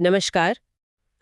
नमस्कार।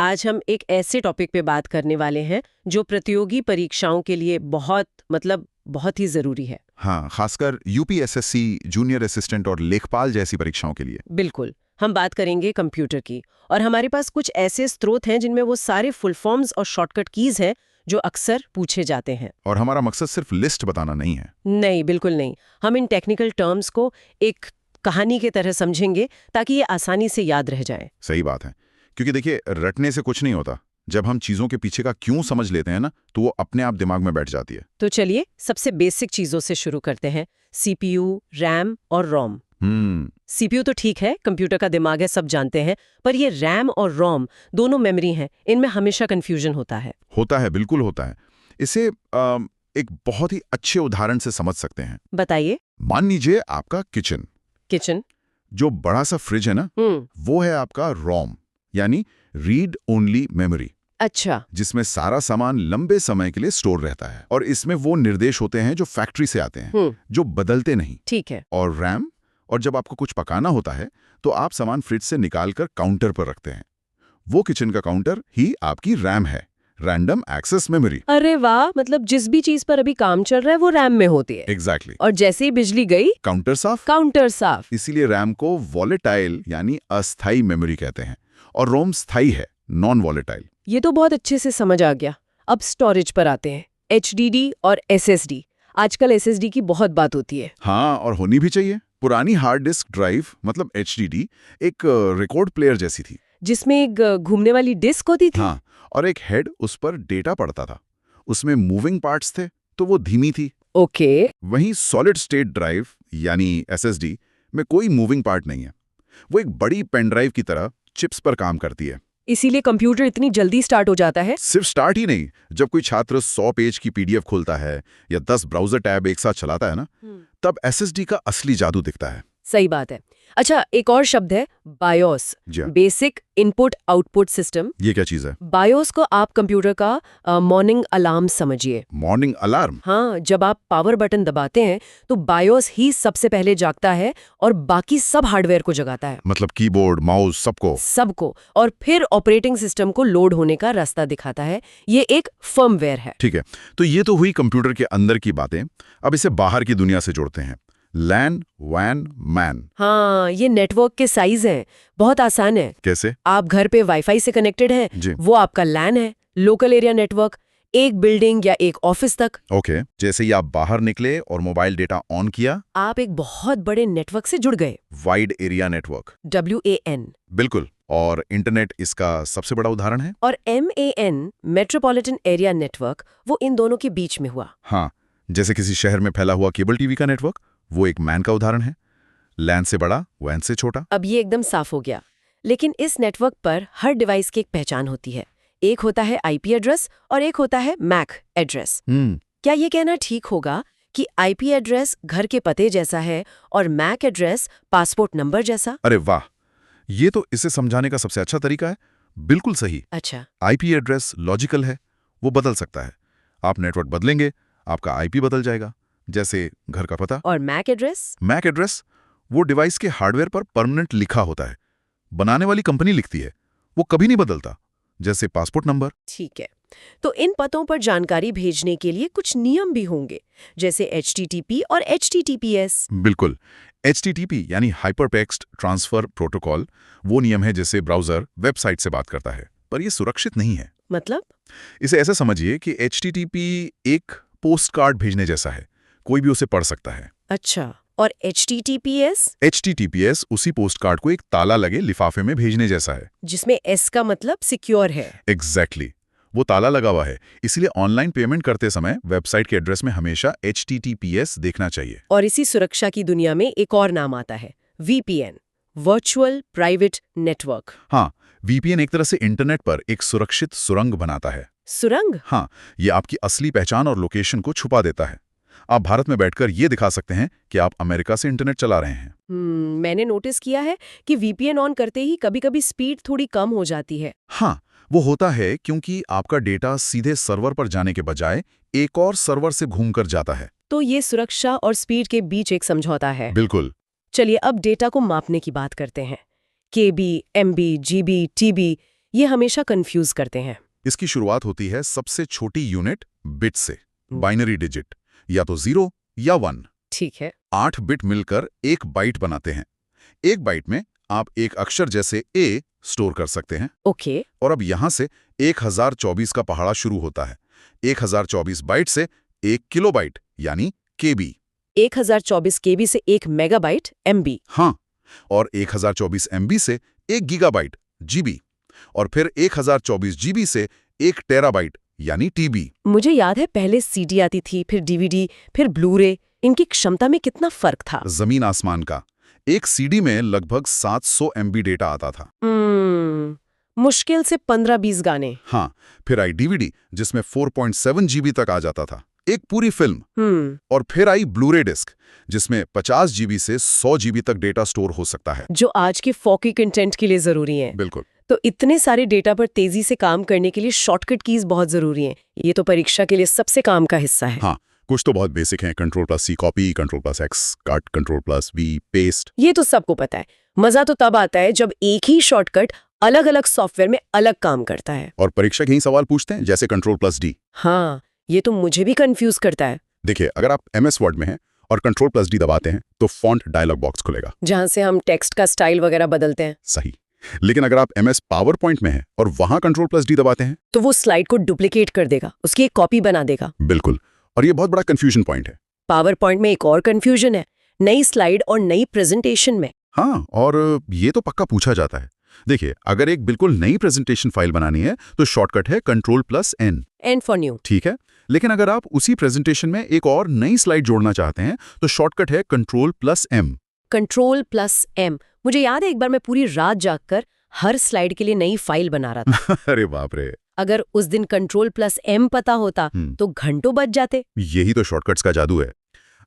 आज हम एक ऐसे टॉपिक पे बात करने वाले हैं जो प्रतियोगी परीक्षाओं के लिए बहुत ही ज़रूरी है। हाँ, खासकर यूपीएसएससी, जूनियर असिस्टेंट और लेखपाल जैसी परीक्षाओं के लिए। बिल्कुल। हम बात करेंगे कंप्यूटर की और हमारे पास कुछ ऐसे स्रोत हैं जिनमें वो सारे फुल फॉर्म्स और शॉर्टकट कीज हैं जो अक्सर पूछे जाते हैं। और हमारा मकसद सिर्फ लिस्ट बताना नहीं है। नहीं, बिल्कुल नहीं। हम इन टेक्निकल टर्म्स को एक कहानी की तरह समझेंगे ताकि ये आसानी से याद रह जाए। सही बात है, क्योंकि देखिए रटने से कुछ नहीं होता। जब हम चीजों के पीछे का क्यों समझ लेते हैं ना, तो वो अपने आप दिमाग में बैठ जाती है। तो चलिए सबसे बेसिक चीजों से शुरू करते हैं। सीपीयू, रैम और रोम। सीपीयू तो ठीक है, कंप्यूटर का दिमाग है, सब जानते हैं। पर ये रैम और रोम दोनों मेमोरी हैं, इनमें हमेशा कंफ्यूजन होता है। होता है, बिल्कुल होता है। इसे एक बहुत ही अच्छे उदाहरण से समझ सकते हैं। बताइए। मान लीजिए आपका किचन, जो बड़ा सा फ्रिज है ना, वो है आपका रोम, यानी रीड ओनली मेमोरी। अच्छा। जिसमें सारा सामान लंबे समय के लिए स्टोर रहता है और इसमें वो निर्देश होते हैं जो फैक्ट्री से आते हैं, जो बदलते नहीं। ठीक है। और रैम, और जब आपको कुछ पकाना होता है तो आप सामान फ्रिज से निकालकर काउंटर पर रखते हैं। वो किचन का काउंटर ही आपकी रैम है, रैंडम एक्सेस मेमोरी। अरे वाह, मतलब जिस भी चीज पर अभी काम चल रहा है वो रैम में होती है। एग्जैक्टली। और जैसे ही बिजली गई, काउंटर साफ। इसीलिए रैम को वॉलेटाइल यानी अस्थाई मेमोरी कहते हैं और रोम स्थाई है, नॉन वॉलेटाइल। ये तो बहुत अच्छे से समझ आ गया। अब स्टोरेज पर आते हैं। एचडीडी और एसएसडी। आजकल एसएसडी की बहुत बात होती है। हाँ, और होनी भी चाहिए। पुरानी हार्ड डिस्क ड्राइव मतलब एचडीडी एक रिकॉर्ड प्लेयर जैसी थी, जिसमें एक घूमने वाली डिस्क होती थी। हाँ, और एक हेड उस पर डेटा पड़ता था। उसमें मूविंग पार्ट्स थे, तो वो धीमी थी। ओके। वहीं सॉलिड स्टेट ड्राइव यानी एसएसडी में कोई मूविंग पार्ट नहीं है। वो एक बड़ी पेन ड्राइव की तरह चिप्स पर काम करती है। इसीलिए कंप्यूटर इतनी जल्दी स्टार्ट हो जाता है। सिर्फ स्टार्ट ही नहीं, जब कोई छात्र 100 पेज की पीडीएफ खोलता है या 10 ब्राउजर टैब एक साथ चलाता है ना, तब एसएसडी का असली जादू दिखता है। सही बात है। अच्छा, एक और शब्द है BIOS, basic input output system. ये क्या चीज है? बायोस को आप कंप्यूटर का मॉर्निंग अलार्म समझिए। Morning alarm? हाँ, जब आप पावर बटन दबाते हैं तो बायोस ही सबसे पहले जागता है और बाकी सब हार्डवेयर को जगाता है। मतलब कीबोर्ड, माउस, सबको। और फिर ऑपरेटिंग सिस्टम को लोड होने का रास्ता दिखाता है। ये एक फर्मवेयर है। ठीक है, तो ये तो हुई कंप्यूटर के अंदर की बातें। अब इसे बाहर की दुनिया से जोड़ते हैं। लैन, वैन, मैन। हाँ, ये नेटवर्क के साइज हैं। बहुत आसान है। कैसे? आप घर पे वाईफाई से कनेक्टेड हैं, वो आपका लैन है, लोकल एरिया नेटवर्क, एक बिल्डिंग या एक ऑफिस तक। ओके, जैसे ही आप बाहर निकले और मोबाइल डेटा ऑन किया, आप एक बहुत बड़े नेटवर्क से जुड़ गए। Wide area network, WAN। बिल्कुल। और इंटरनेट इसका सबसे बड़ा उदाहरण है। और MAN, मेट्रोपॉलिटन एरिया नेटवर्क, वो इन दोनों के बीच में हुआ। हाँ, जैसे किसी शहर में फैला हुआ केबल टीवी का नेटवर्क, वो एक मैन का उदाहरण है। लैन से बड़ा, वैन से छोटा। अब ये एकदम साफ हो गया। लेकिन इस नेटवर्क पर हर डिवाइस की एक पहचान होती है। एक होता है IP एड्रेस और एक होता है MAC एड्रेस। क्या ये कहना ठीक होगा कि IP एड्रेस घर के पते जैसा है और MAC एड्रेस पासपोर्ट नंबर जैसा? अरे वाह, ये तो इसे समझाने का सबसे अच्छा तरीका है। बिल्कुल सही। अच्छा। IP एड्रेस लॉजिकल है, वो बदल सकता है। आप नेटवर्क बदलेंगे, आपका IP बदल जाएगा, जैसे घर का पता। और MAC एड्रेस वो डिवाइस के हार्डवेयर पर परमानेंट लिखा होता है, बनाने वाली कंपनी लिखती है, वो कभी नहीं बदलता, जैसे पासपोर्ट नंबर। ठीक है, तो इन पतों पर जानकारी भेजने के लिए कुछ नियम भी होंगे, जैसे HTTP और HTTPS। बिल्कुल। HTTP यानी हाइपरटेक्स्ट ट्रांसफर प्रोटोकॉल वो नियम है जिससे ब्राउजर वेबसाइट से बात करता है, पर यह सुरक्षित नहीं है। मतलब? इसे ऐसे समझिए कि HTTP एक पोस्ट कार्ड भेजने जैसा है, कोई भी उसे पढ़ सकता है। अच्छा, और HTTPS? HTTPS उसी पोस्ट कार्ड को एक ताला लगे लिफाफे में भेजने जैसा है, जिसमें S का मतलब सिक्योर है। एग्जैक्टली। वो ताला लगा हुआ है, इसलिए ऑनलाइन पेमेंट करते समय वेबसाइट के एड्रेस में हमेशा HTTPS देखना चाहिए। और इसी सुरक्षा की दुनिया में एक और नाम आता है, VPN, वर्चुअल प्राइवेट नेटवर्क। हाँ, VPN एक तरह से इंटरनेट पर एक सुरक्षित सुरंग बनाता है। सुरंग? हाँ, ये आपकी असली पहचान और लोकेशन को छुपा देता है। आप भारत में बैठकर ये दिखा सकते हैं कि आप अमेरिका से इंटरनेट चला रहे हैं। मैंने नोटिस किया है कि VPN ऑन करते ही कभी-कभी स्पीड थोड़ी कम हो जाती है। हाँ, वो होता है क्योंकि आपका डेटा सीधे सर्वर पर जाने के बजाय एक और सर्वर से घूमकर जाता है। तो ये सुरक्षा और स्पीड के बीच एक समझौता है। बिल्कुल। चलिए अब डेटा को मापने की बात करते हैं। KB, MB, GB, TB ये हमेशा कंफ्यूज करते हैं। इसकी शुरुआत होती है सबसे छोटी यूनिट बिट से, बाइनरी डिजिट, या तो 0 या 1। ठीक है। 8 बिट मिलकर एक बाइट बनाते हैं। एक बाइट में आप एक अक्षर जैसे A स्टोर कर सकते हैं। ओके। और अब यहां से 1024 का पहाड़ा शुरू होता है। 1024 बाइट से 1 किलोबाइट यानी KB। 1024 KB से 1 मेगाबाइट MB। हाँ, और 1024 MB से 1 गीगाबाइट GB। और फिर 1024 GB से 1 टेराबाइट यानी TB। मुझे याद है पहले CD आती थी, फिर DVD, फिर ब्लू-रे। इनकी क्षमता में कितना फर्क था? जमीन आसमान का। एक CD में लगभग 700 MB डेटा आता था। मुश्किल से 15-20 गाने। हाँ, फिर आई DVD जिसमें 4.7 GB तक आ जाता था, एक पूरी फिल्म। और फिर आई ब्लू-रे डिस्क जिसमें 50 GB से 100 GB तक डेटा स्टोर हो सकता है, जो आज के 4K कंटेंट के लिए जरूरी है। बिल्कुल। तो इतने सारे डेटा पर तेजी से काम करने के लिए शॉर्टकट कीज बहुत जरूरी हैं। ये तो परीक्षा के लिए सबसे काम का हिस्सा है। हाँ, कुछ तो बहुत बेसिक हैं, Ctrl+C copy, Ctrl+X cut, Ctrl+V paste. ये तो सबको पता है। मजा तो तब आता है जब एक ही शॉर्टकट अलग अलग सॉफ्टवेयर में अलग काम करता है। और परीक्षक यही सवाल पूछते हैं, जैसे Ctrl+D। हाँ, ये तो मुझे भी कंफ्यूज करता है। देखिए, अगर आप MS वर्ड में हैं और Ctrl+D दबाते हैं तो फॉन्ट डायलॉग बॉक्स खुलेगा, जहां से हम टेक्स्ट का स्टाइल वगैरह बदलते हैं। सही। लेकिन अगर आप MS पावर पॉइंट में हैं और वहां Ctrl+D दबाते हैं तो वो स्लाइड को डुप्लीकेट कर देगा, उसकी एक कॉपी बना देगा। बिल्कुल। और ये बहुत बड़ा कंफ्यूजन पॉइंट है। पावर पॉइंट में एक और कंफ्यूजन है, नई स्लाइड और नई प्रेजेंटेशन में। हाँ, और ये तो पक्का पूछा जाता है। देखिए, अगर एक बिल्कुल नई प्रेजेंटेशन फाइल बनानी है तो शॉर्टकट है Ctrl+N। N for new. ठीक है, लेकिन अगर आप उसी प्रेजेंटेशन में एक और नई स्लाइड जोड़ना चाहते हैं तो शॉर्टकट है Ctrl+M। Ctrl+M। मुझे याद है एक बार मैं पूरी रात जागकर हर स्लाइड के लिए नई फाइल बना रहा था। अरे बाप रे। अगर उस दिन Ctrl+M पता होता तो घंटों बच जाते। यही तो शॉर्टकट्स का जादू है।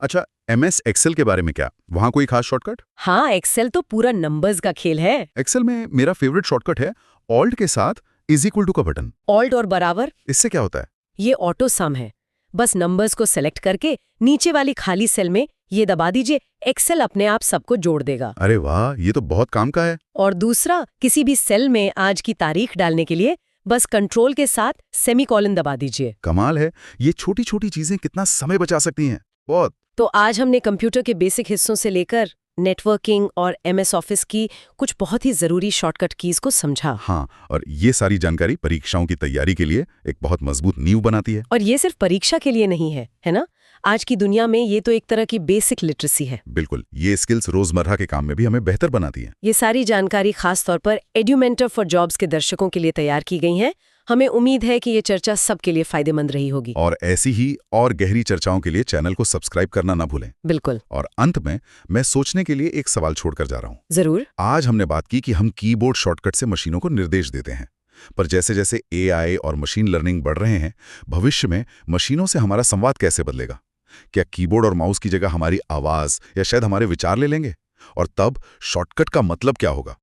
अच्छा, MS एक्सेल के बारे में क्या, वहां कोई खास शॉर्टकट? हाँ, एक्सेल तो पूरा नंबर्स का खेल है। एक्सेल में मेरा फेवरेट शॉर्टकट है ऑल्ट के साथ = का बटन। ऑल्ट और बराबर, इससे क्या होता है? ये ऑटो सम है। बस नंबर्स को सेलेक्ट करके नीचे वाली खाली सेल में ये दबा दीजिए, एक्सेल अपने आप सबको जोड़ देगा। अरे वाह, ये तो बहुत काम का है। और दूसरा, किसी भी सेल में आज की तारीख डालने के लिए बस कंट्रोल के साथ सेमीकोलन दबा दीजिए। कमाल है, ये छोटी छोटी चीजें कितना समय बचा सकती हैं। बहुत। तो आज हमने कंप्यूटर के बेसिक हिस्सों से लेकर नेटवर्किंग और MS ऑफिस की कुछ बहुत ही जरूरी शॉर्टकट कीज को समझा। हाँ, और ये सारी जानकारी परीक्षाओं की तैयारी के लिए एक बहुत मजबूत नींव बनाती है। और ये सिर्फ परीक्षा के लिए नहीं है ना? आज की दुनिया में ये तो एक तरह की बेसिक लिटरेसी है। बिल्कुल, ये स्किल्स रोजमर्रा के काम में भी हमें बेहतर बनाती हैं। ये सारी जानकारी खास तौर पर एड्यूमेंटर फॉर जॉब्स के दर्शकों के लिए तैयार की गई हैं। हमें उम्मीद है कि ये चर्चा सबके लिए फायदेमंद रही होगी। और ऐसी ही और गहरी चर्चाओं के लिए चैनल को सब्सक्राइब करना ना भूलें। बिल्कुल। और अंत में मैं सोचने के लिए एक सवाल छोड़कर जा रहा हूँ। जरूर। आज हमने बात की कि हम कीबोर्ड शॉर्टकट से मशीनों को निर्देश देते हैं, पर जैसे जैसे AI और मशीन लर्निंग बढ़ रहे हैं, भविष्य में मशीनों से हमारा संवाद कैसे बदलेगा? क्या कीबोर्ड और माउस की जगह हमारी आवाज या शायद हमारे विचार ले लेंगे? और तब शॉर्टकट का मतलब क्या होगा?